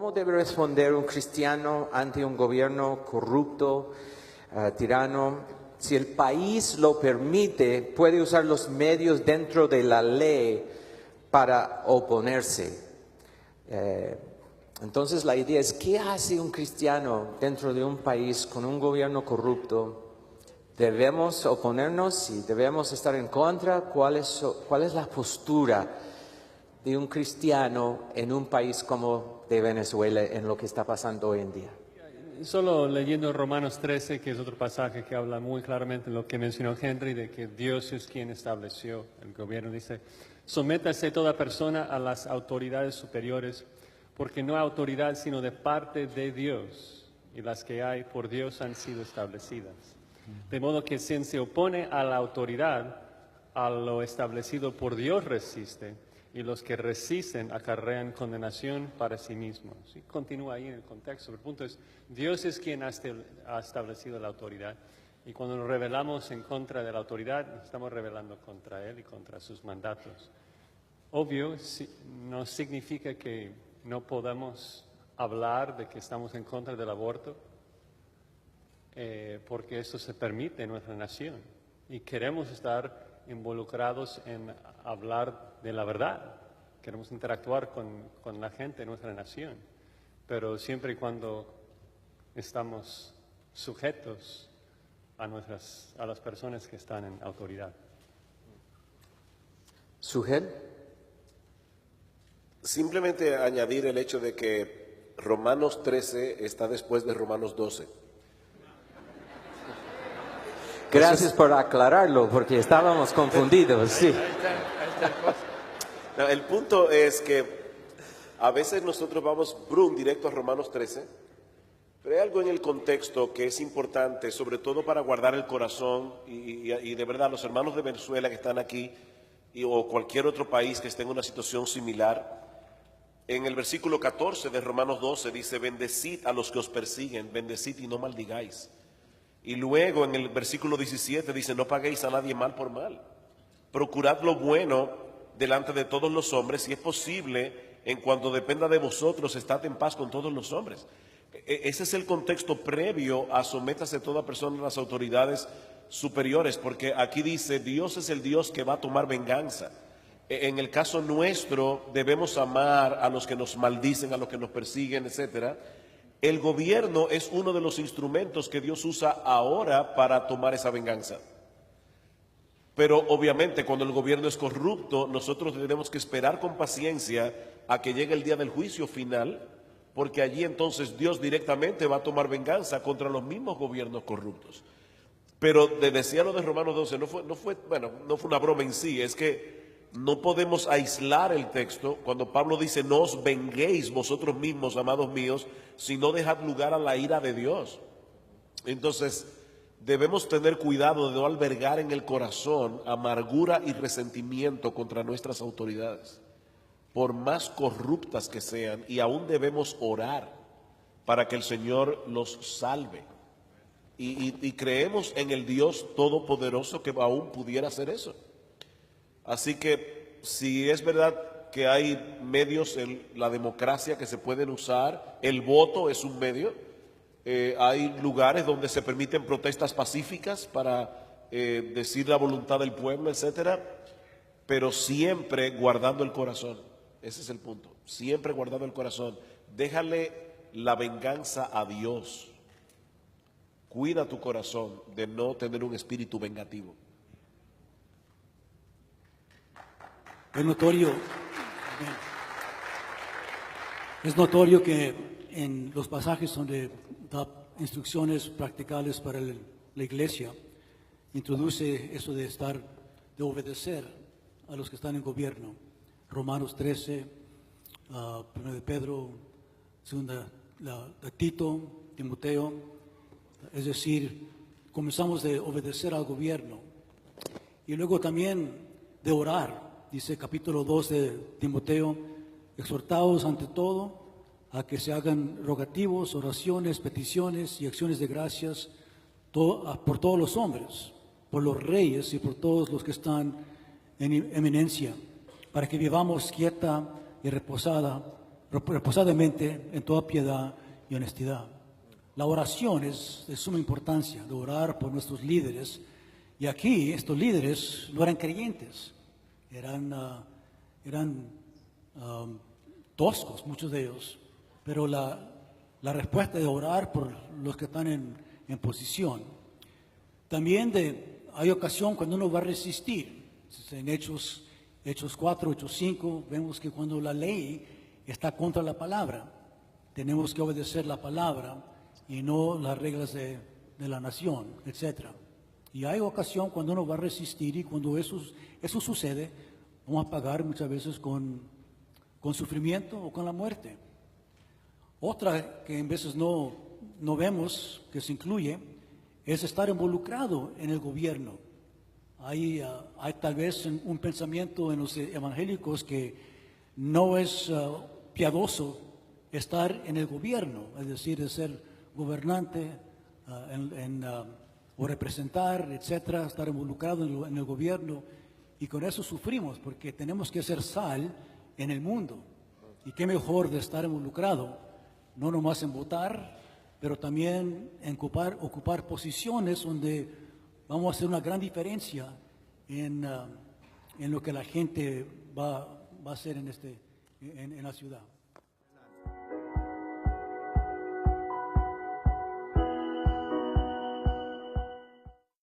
¿Cómo debe responder un cristiano ante un gobierno corrupto, tirano? Si el país lo permite, puede usar los medios dentro de la ley para oponerse. Entonces la idea es, ¿qué hace un cristiano dentro de un país con un gobierno corrupto? ¿Debemos oponernos y debemos estar en contra? ¿Cuál es la postura de un cristiano en un país como de Venezuela en lo que está pasando hoy en día? Solo leyendo Romanos 13, que es otro pasaje que habla muy claramente de lo que mencionó Henry, de que Dios es quien estableció el gobierno. Dice, sométase toda persona a las autoridades superiores, porque no hay autoridad sino de parte de Dios, y las que hay por Dios han sido establecidas. De modo que quien se opone a la autoridad, a lo establecido por Dios resiste, y los que resisten acarrean condenación para sí mismos. ¿Sí? Continúa ahí en el contexto. El punto es, Dios es quien ha establecido la autoridad, y cuando nos rebelamos en contra de la autoridad, estamos rebelando contra Él y contra sus mandatos. Obvio, no significa que no podamos hablar de que estamos en contra del aborto, porque eso se permite en nuestra nación, y queremos estar involucrados en hablar de la verdad. Queremos interactuar con la gente de nuestra nación, pero siempre y cuando estamos sujetos a las personas que están en autoridad. ¿Sugel? Simplemente añadir el hecho de que Romanos 13 está después de Romanos 12. Gracias por aclararlo, porque estábamos confundidos, sí. No, el punto es que a veces nosotros vamos directo a Romanos 13, pero hay algo en el contexto que es importante, sobre todo para guardar el corazón, y de verdad los hermanos de Venezuela que están aquí, o cualquier otro país que esté en una situación similar. En el versículo 14 de Romanos 12 dice, bendecid a los que os persiguen, bendecid y no maldigáis. Y luego en el versículo 17 dice, no paguéis a nadie mal por mal. Procurad lo bueno delante de todos los hombres, si es posible, en cuanto dependa de vosotros, estad en paz con todos los hombres. Ese es el contexto previo a sométase toda persona a las autoridades superiores, porque aquí dice, Dios es el Dios que va a tomar venganza. En el caso nuestro, debemos amar a los que nos maldicen, a los que nos persiguen, etcétera. El gobierno es uno de los instrumentos que Dios usa ahora para tomar esa venganza. Pero obviamente cuando el gobierno es corrupto, nosotros tenemos que esperar con paciencia a que llegue el día del juicio final, porque allí entonces Dios directamente va a tomar venganza contra los mismos gobiernos corruptos. Pero decía lo de Romanos 12, no fue una broma en sí, es que no podemos aislar el texto cuando Pablo dice, no os venguéis vosotros mismos, amados míos, sino dejad lugar a la ira de Dios. Entonces, debemos tener cuidado de no albergar en el corazón amargura y resentimiento contra nuestras autoridades, por más corruptas que sean, y aún debemos orar para que el Señor los salve. Y creemos en el Dios Todopoderoso que aún pudiera hacer eso. Así que si es verdad que hay medios en la democracia que se pueden usar, el voto es un medio, hay lugares donde se permiten protestas pacíficas para decir la voluntad del pueblo, etcétera, pero siempre guardando el corazón. Ese es el punto, siempre guardando el corazón. Déjale la venganza a Dios. Cuida tu corazón de no tener un espíritu vengativo. Es notorio que en los pasajes donde da instrucciones practicales para la iglesia, introduce eso de obedecer a los que están en gobierno. Romanos 13, 1 de Pedro, 2 de Tito, Timoteo. Es decir, comenzamos de obedecer al gobierno y luego también de orar. Dice capítulo 2 de Timoteo, exhortaos ante todo a que se hagan rogativos, oraciones, peticiones y acciones de gracias por todos los hombres, por los reyes y por todos los que están en eminencia, para que vivamos quieta y reposada reposadamente en toda piedad y honestidad. La oración es de suma importancia, de orar por nuestros líderes. Y aquí estos líderes no eran creyentes, eran toscos, muchos de ellos. Pero la respuesta de orar por los que están en posición. También hay ocasión cuando uno va a resistir. En Hechos 4, Hechos 5, vemos que cuando la ley está contra la palabra, tenemos que obedecer la palabra y no las reglas de la nación, etc. Y hay ocasión cuando uno va a resistir y cuando eso sucede, vamos a pagar muchas veces con sufrimiento o con la muerte. Otra que en veces no vemos que se incluye es estar involucrado en el gobierno. Hay tal vez un pensamiento en los evangélicos que no es piadoso estar en el gobierno, es decir, de ser gobernante o representar, etcétera, estar involucrado en el gobierno. Y con eso sufrimos, porque tenemos que ser sal en el mundo. Y qué mejor de estar involucrado, no nomás en votar, pero también en ocupar posiciones donde vamos a hacer una gran diferencia en lo que la gente va a hacer en la ciudad.